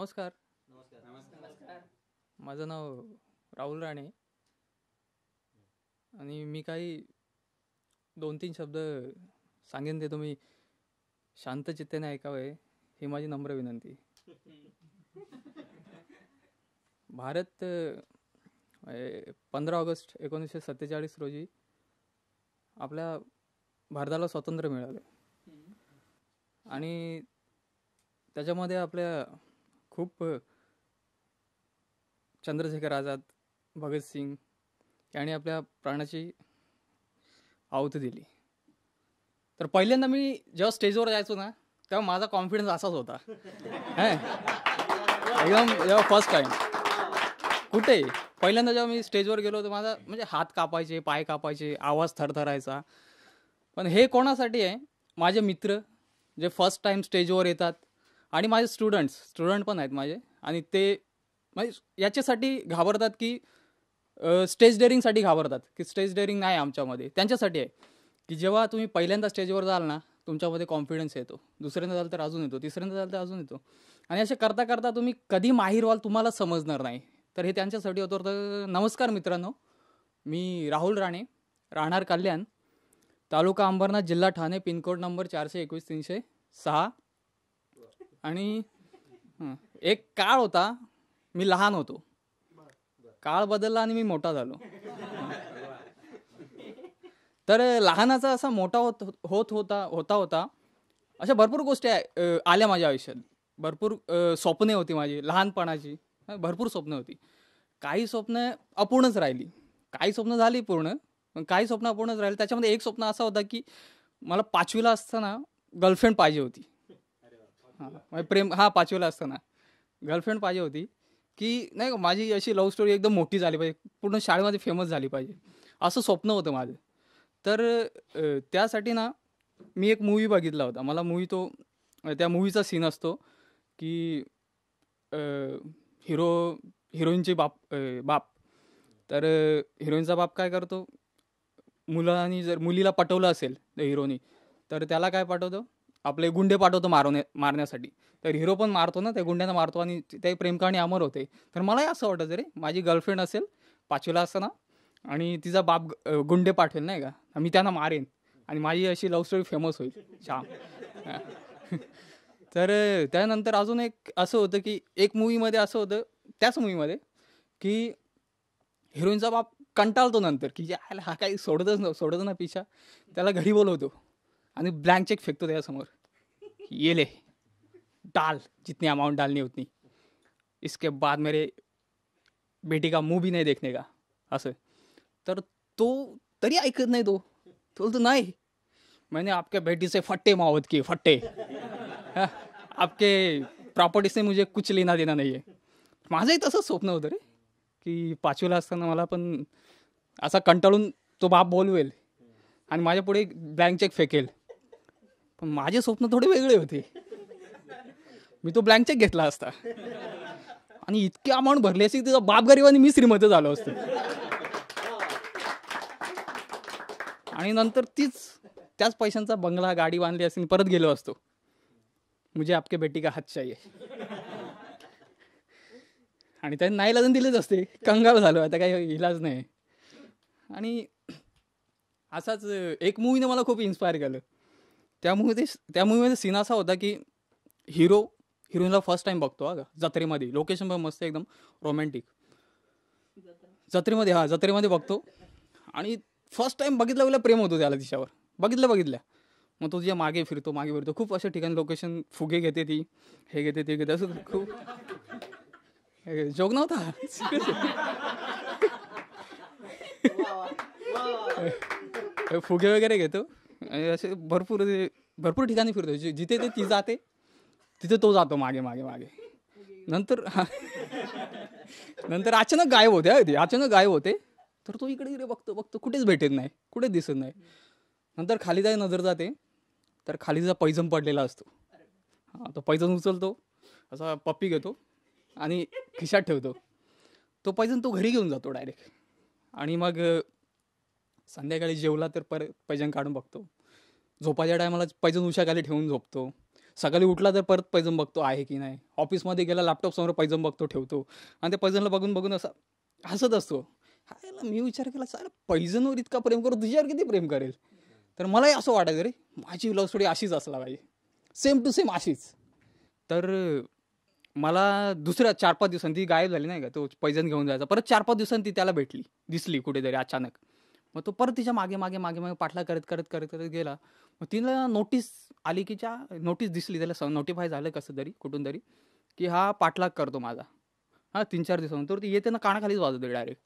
नमस्कार. माझं नाव राहुल राणे आणि मी काही 2-3 शब्द सांगेन ते तुम्ही शांत चित्तेने ऐकावे ही माझी नम्र विनंती. भारत 15 ऑगस्ट 1947 रोजी आपल्या भारताला स्वातंत्र्य मिळालं आणि त्याच्यामध्ये आपल्या खूप चंद्रशेखर आझाद, भगतसिंग यांनी आपल्या प्राणाची आहुती दिली. तर पहिल्यांदा मी जेव्हा स्टेजवर जायचो ना तेव्हा माझा कॉन्फिडन्स असाच होता. एकदम जेव्हा फर्स्ट टाईम कुठे पहिल्यांदा जेव्हा मी स्टेजवर गेलो तर माझा म्हणजे हात कापायचे, पाय कापायचे, आवाज थरथरायचा. पण हे कोणासाठी आहे? माझे मित्र जे फर्स्ट टाईम स्टेजवर येतात आणि माझे स्टुडंट पण आहेत माझे, आणि ते म्हणजे याच्यासाठी घाबरतात की स्टेज डेअरिंगसाठी घाबरतात की स्टेज डेअरिंग नाही आमच्यामध्ये. त्यांच्यासाठी आहे की जेव्हा तुम्ही पहिल्यांदा स्टेजवर जाल ना तुमच्यामध्ये कॉन्फिडन्स येतो, दुसऱ्यांदा झालं तर अजून येतो, तिसऱ्यांदा झालं तर अजून येतो, आणि असे करता करता तुम्ही कधी माहीर व्हाल तुम्हाला समजणार नाही. तर हे त्यांच्यासाठी होतं. तर नमस्कार मित्रांनो, मी राहुल राणे, राहणार कल्याण, तालुका अंबरनाथ, जिल्हा ठाणे, पिनकोड नंबर 421-306. आणि एक काळ होता मी लहान होतो, काळ बदलला आणि मी मोठा झालो. तर लहानाचा असा मोठा होता अशा भरपूर गोष्टी आल्या माझ्या आयुष्यात. भरपूर स्वप्ने होती माझी लहानपणाची, भरपूर स्वप्न होती. काही स्वप्न अपूर्णच राहिली, काही स्वप्न झाली पूर्ण, पण काही स्वप्न अपूर्णच राहिली. त्याच्यामध्ये एक स्वप्न असा होता की मला 5वीला असताना गर्लफ्रेंड पाहिजे होती. प्रेम 5वीला असताना गर्लफ्रेंड पाहिजे होती की नाही का, माझी अशी लव्ह स्टोरी एकदम मोठी झाली पाहिजे, पूर्ण शाळेमध्ये फेमस झाली पाहिजे, असं स्वप्न होतं माझं. तर त्यासाठी ना मी एक मूवी बघितला होता. मला त्या मूवीचा सीन असतो की हिरोईनचे बाप तर हिरोईनचा बाप काय करतो, जर मुलीला पटवलं असेल त्या हिरोनी तर त्याला काय पाठवतो, आपले गुंडे पाठवतो मारण्यासाठी. तर हिरो पण मारतो ना, त्या गुंड्यांना मारतो आणि ते प्रेमकहाणी अमर होते. तर मलाही असं वाटायचं रे, माझी गर्लफ्रेंड असेल 5वीला असताना आणि तिचा बाप गुंडे पाठवेल नाही का, मी त्यांना मारेन आणि माझी अशी लव्ह स्टोरी फेमस होईल छान. तर त्यानंतर अजून एक असं होतं की एक मूवीमध्ये असं होतं, त्याच मूवीमध्ये की हिरोईनचा बाप कंटाळतो नंतर की हा काही सोडत ना पिछा, त्याला घरी बोलवतो आणि ब्लँक चेक फेकतो त्याच्यासमोर, ये ले डाल जितनी अमाउंट डालनी उतनी, इसके बाद मेरे बेटी का मुंह भी नहीं देखने का, असं. तर तो तरी ऐकत नाही, तो बोलतो नाही, मैंने आपके बेटी से फट्टे मावत किए, फट्टे, आपके प्रॉपर्टी से मुझे कुछ लेना देना नाही आहे. माझंही तसंच स्वप्न होतं रे की 5वीला असताना मला पण असा कंटाळून तो बाप बोलवेल आणि माझ्या पुढे ब्लँक चेक फेकेल. पण माझे स्वप्न थोडे वेगळे होते. मी तो ब्लँक चेक घेतला असता आणि इतकी अमाऊंट भरली असती, तिचा बाप गरीब आणि मी श्रीमंत झालो असतो. आणि नंतर त्याच पैशांचा बंगला, गाडी बांधली असती, परत गेलो असतो. मुझे आपके बेटी का हात चाहिए. आणि त्यांनी नाही लजन दिलेच असते, कंगाल झालो, आता काही इलाज नाही. आणि असाच एक मूवीने मला खूप इन्स्पायर केलं. त्या मूवीमध्ये सीन असा होता की हिरोईनला फर्स्ट टाइम बघतो जत्रेमध्ये. लोकेशन पण मस्त एकदम रोमॅन्टिक, जत्रेमध्ये बघतो आणि फर्स्ट टाइम बघितलं प्रेम होतो त्याला तिच्यावर. बघितल्या मग तो तिच्या मागे फिरतो. खूप अशा ठिकाणी लोकेशन फुगे घेते ती, हे घेते ते घेते, असं खूप जोक नव्हता. फुगे वगैरे घेतो आणि असे भरपूर ठिकाणी फिरतो. जिथे ती जाते तिथे तो जातो मागे. नंतर अचानक गायब होते. तर तो इकडे बघतो, कुठेच भेटत नाही, कुठेच दिसत नाही. नंतर खाली नजर जाते, तर खाली तिचा पैजण पडलेला असतो. तो पैजण उचलतो, असा पप्पी घेतो आणि खिशात ठेवतो. तो पैजण तो घरी घेऊन जातो डायरेक्ट. आणि मग संध्याकाळी जेवला तर परत पैजण काढून बघतो. झोपाच्या टायमाला पैजण उशाखाली ठेवून झोपतो. सकाळी उठला तर परत पैजण बघतो आहे की नाही, ऑफिसमध्ये गेला लॅपटॉप समोर पैजण बघतो ठेवतो आणि त्या पैजणला बघून बघून असं हसत असतो. हा याला मी विचार केला चालेल पैजणवर इतका प्रेम करू तुझ्यावर किती प्रेम करेल. तर मलाही असं वाटायचं रे माझी लव्ह स्टोरी अशीच असला पाहिजे, सेम टू सेम अशीच. तर मला दुसऱ्या 4-5 दिवसांनी ती गायब झाली नाही का, तो पैजण घेऊन जायचा. परत 4-5 दिवसांनी ती त्याला दिसली कुठेतरी अचानक. मग तो परत तिच्या मागे मागे मागे मागे पाठला करत करत करत करत गेला. मग तिला नोटीस आली की नोटीस दिसली त्याला, नोटिफाय झालं कसं तरी कुठून तरी की हा पाठलाग करतो माझा. हां 3-4 दिवसानंतर ती येते ना कानाखालीच वाजवते डायरेक्ट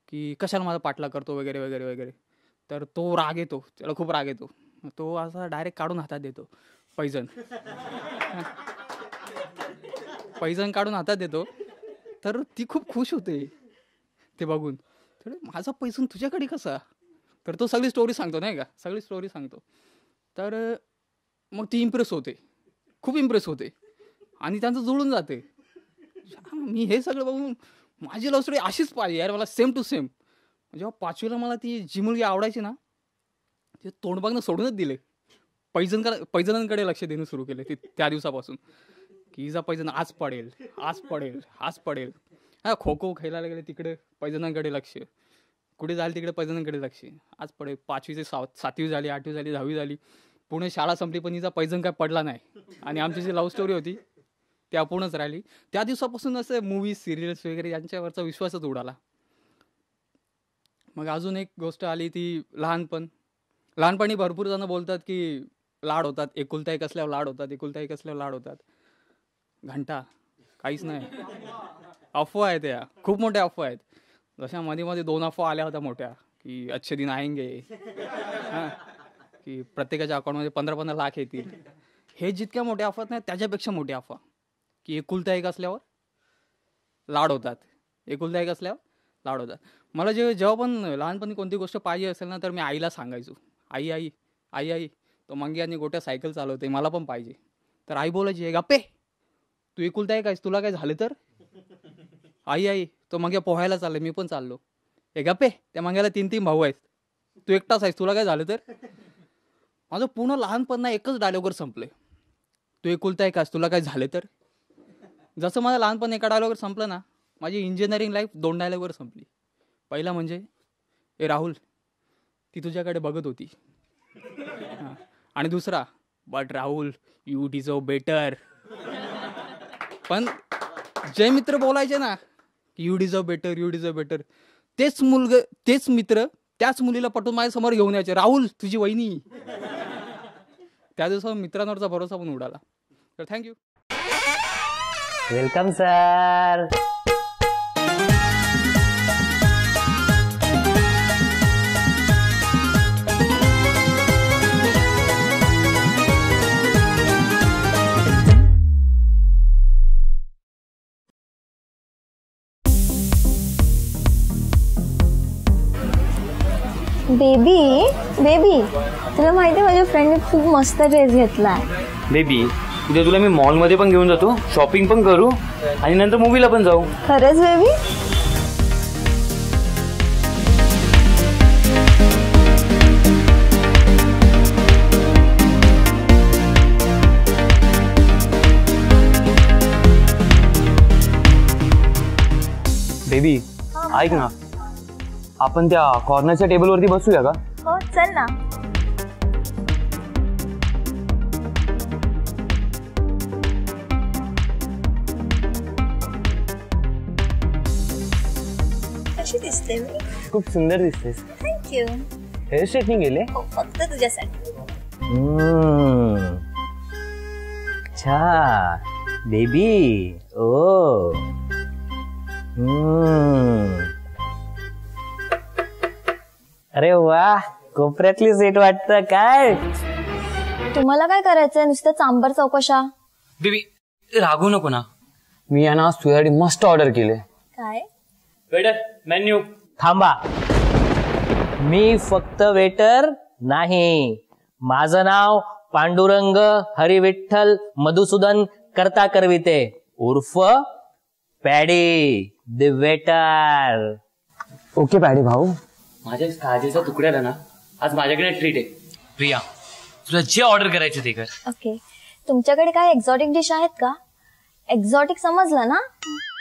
की कशाला माझा पाठलाग करतो वगैरे वगैरे वगैरे. तर तो राग येतो, त्याला खूप राग येतो. तो असा डायरेक्ट काढून हातात देतो पैजण. पैजण काढून हातात देतो. तर ती खूप खुश होते ते बघून. तर माझा पैजण तुझ्याकडे कसा. तर तो सगळी स्टोरी सांगतो नाही का, सगळी स्टोरी सांगतो. तर मग ती इम्प्रेस होते, खूप इम्प्रेस होते आणि त्यांचं जुळून जाते. मी हे सगळं बघून माझी लव्ह स्टोरी अशीच पाहिजे यार, मला सेम टू सेम. जेव्हा 5वीला मला ती जी मुलगी आवडायची ना, ते तोंड बघणं सोडूनच दिले. पैजणांकडे लक्ष देणं सुरू केले त्या दिवसापासून की हिचा पैजण आज पडेल आज पडेल आज पडेल. हा खो खो खेळायला गेले तिकडे पैजणांकडे लक्ष, कुठे जाईल तिकडे पैजणांकडे लक्ष. आज पडेल. 5वी ते 7वी झाली, 8वी झाली, 10वी झाली, पुणे शाळा संपली पण हिचा पैजण काय पडला नाही. आणि आमची जी लव्ह स्टोरी होती ती अपूर्णच राहिली. त्या दिवसापासून असं मूवीज सिरियल्स वगैरे यांच्यावरचा विश्वासच उडाला. मग अजून एक गोष्ट आली ती लहानपणी भरपूर जण बोलतात की लाड होतात, एकुलता एक असल्यावर लाड होतात, एकुलता एक असल्यावर लाड होतात. घंटा काहीच नाही, अफवा आहेत या, खूप मोठ्या अफवा आहेत. जशा मध्ये 2 अफवा आल्या होत्या मोठ्या की अच्छे दिन आएंगे, हां की प्रत्येकाच्या अकाउंटमध्ये 15-15 लाख येतील. हे जितक्या मोठ्या अफवा नाही त्याच्यापेक्षा मोठी अफवा की एकुलता एक असल्यावर लाड होतात, एकुलता एक असल्यावर लाड होतात. मला जेव्हा पण लहानपणी कोणती गोष्ट पाहिजे असेल ना तर मी आईला सांगायचो, आई आई आई आई तो मंगी आणि गोट्या सायकल चालवते मला पण पाहिजे. तर आई बोलायची हे गप्पे तू एकुलता एक आहेस, तुला काय झालं तर. आई आई तो मंग्या पोहायला चालले मी पण चाललो. हे गप्पे त्या मंग्याला 3-3 भाऊ आहेत, तू एकटाच आहेस, तुला काय झालं तर. माझं पूर्ण लहानपण ना एकच डायलॉगवर संपलंय, तू एकुलता एक आहेस, तुला काय झालं तर. जसं माझं लहानपण एका डायलॉगवर संपलं ना, माझी इंजिनिअरिंग लाईफ 2 डायलॉगवर संपली. पहिला म्हणजे ए राहुल ती तुझ्याकडे बघत होती, आणि दुसरा but Rahul you deserve better. पण जे मित्र बोलायचे ना you deserve better you deserve better, तेच मित्र त्याच मुलीला पटवून माझ्या समोर घेऊन यायचे, राहुल तुझी वहिनी. त्या दिवसावर मित्रांवरचा भरोसा पण उडाला. तर thank you. Welcome sir. Baby baby तुला माहिती आहे माझ्या फ्रेंडने खूप मस्त ड्रेस घेतलाय. बेबी उद्या तुला मी मॉलमध्ये पण घेऊन जातो, शॉपिंग पण करू आणि नंतर मूवीला पण जाऊ. खरंच बेबी. बेबी ऐक ना, आपण त्या कॉर्नरच्या टेबलवरती बसूया का. हो चल ना. कशी दिसते मी. खूप सुंदर दिसतेस. थँक्यू. हेअर स्ट्रेटनिंग गेले. हो फक्त तुझ्यासाठी. अच्छा बेबी. ओ अरे वा कोपऱ्यातली सीट वाटतं काय. तुम्हाला काय करायचंय नुसतं चांबर चौकशा. बेबी रागू नको ना, मी या ना तुझ्यासाठी मस्त ऑर्डर केले. काय. Waiter menu. थांबा, मी फक्त वेटर नाही, माझं नाव पांडुरंग हरिविठ्ठल मधुसूदन करता करविते उर्फ paddy the waiter. Okay paddy भाऊ, माझ्या काळजीचा तुकड्याला ना आज माझ्याकडे ट्रीट आहे. प्रिया तुला जे ऑर्डर करायचं ते कर. ओके तुमच्याकडे काय एक्झॉटिक डिश आहेत का? एक्झॉटिक समजलं ना?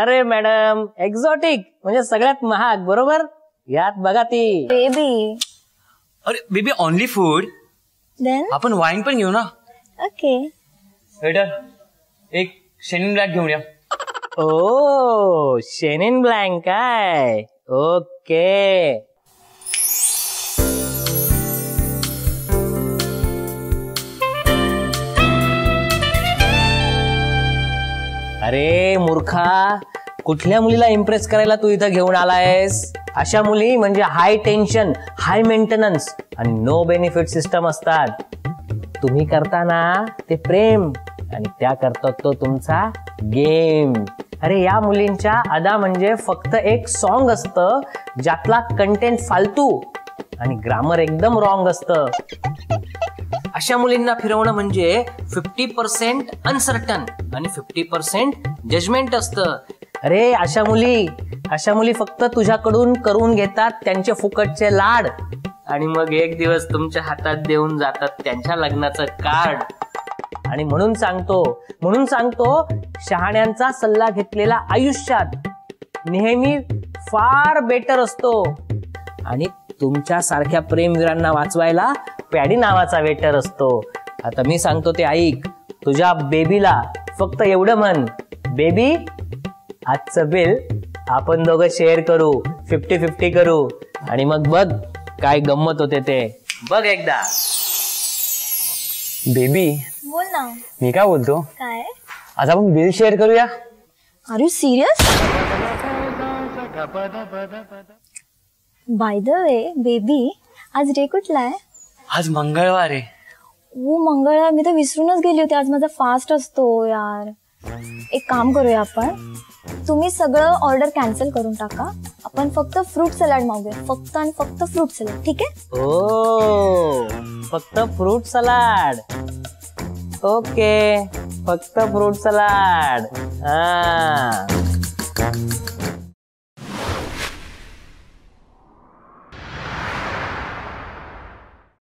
अरे मॅडम, एक्झॉटिक म्हणजे सगळ्यात महाग, बरोबर? यात बघा ती बेबी. अरे बेबी ओनली फूड. देन आपण वाईन पण घेऊ ना. ओके. वेटर एक शेनिन ब्लॅक घेऊन या. ओ शेनिन ब्लँक काय? ओके. अरे मूर्खा, कुठल्या मुलीला इम्प्रेस करायला तू इथं घेऊन आलायस? अशा मुली म्हणजे हाय टेन्शन, हाय मेंटेनन्स आणि नो बेनिफिट सिस्टम असतात. तुम्ही करताना ते प्रेम आणि त्या करतात तो तुमचा गेम. अरे या मुलींच्या अदा म्हणजे फक्त एक सॉन्ग असतं ज्यातला कंटेंट फालतू आणि ग्रामर एकदम रॉंग असतं. अशा मुलींना फिरवणं म्हणजे 50% अनसर्टन आणि 50% जजमेंट असतं. अरे अशा मुली फक्त तुझ्याकडून करून घेतात त्यांचे फुकटचे लाड आणि मग एक दिवस तुमच्या हातात देऊन जातात त्यांच्या लग्नाचं कार्ड. आणि म्हणून सांगतो शहाण्यांचा सल्ला घेतलेला आयुष्यात नेहमी फार बेटर असतो. आणि तुमच्या सारख्या प्रेमवीरांना वाचवायला पॅडी नावाचा वेटर असतो. आता मी सांगतो ते ऐक. तुझ्या बेबीला फक्त एवढं म्हण, बेबी आजचं बिल आपण दोघं शेअर करू, 50-50 करू आणि मग बघ काय गंमत होते ते. बघ एकदा. बेबी बोल ना. मी काय बोलतो, काय? आज आपण बिल शेअर करूया. Are you serious? By the way baby, आज डे कुठला आहे? आज मंगळवार आहे. ओ मंगळवार, मी तर विसरूनच गेली होती. आज माझा फास्ट असतो यार. एक काम करूया आपण, तुम्ही सगळं ऑर्डर कॅन्सल करून टाका. आपण फक्त फ्रूट सलाड मागूया, फक्त आणि फक्त फ्रूट सलाड. ठीक आहे? ओ फक्त फ्रूट सलाड. ओके, फक्त फ्रूट सलाड. हा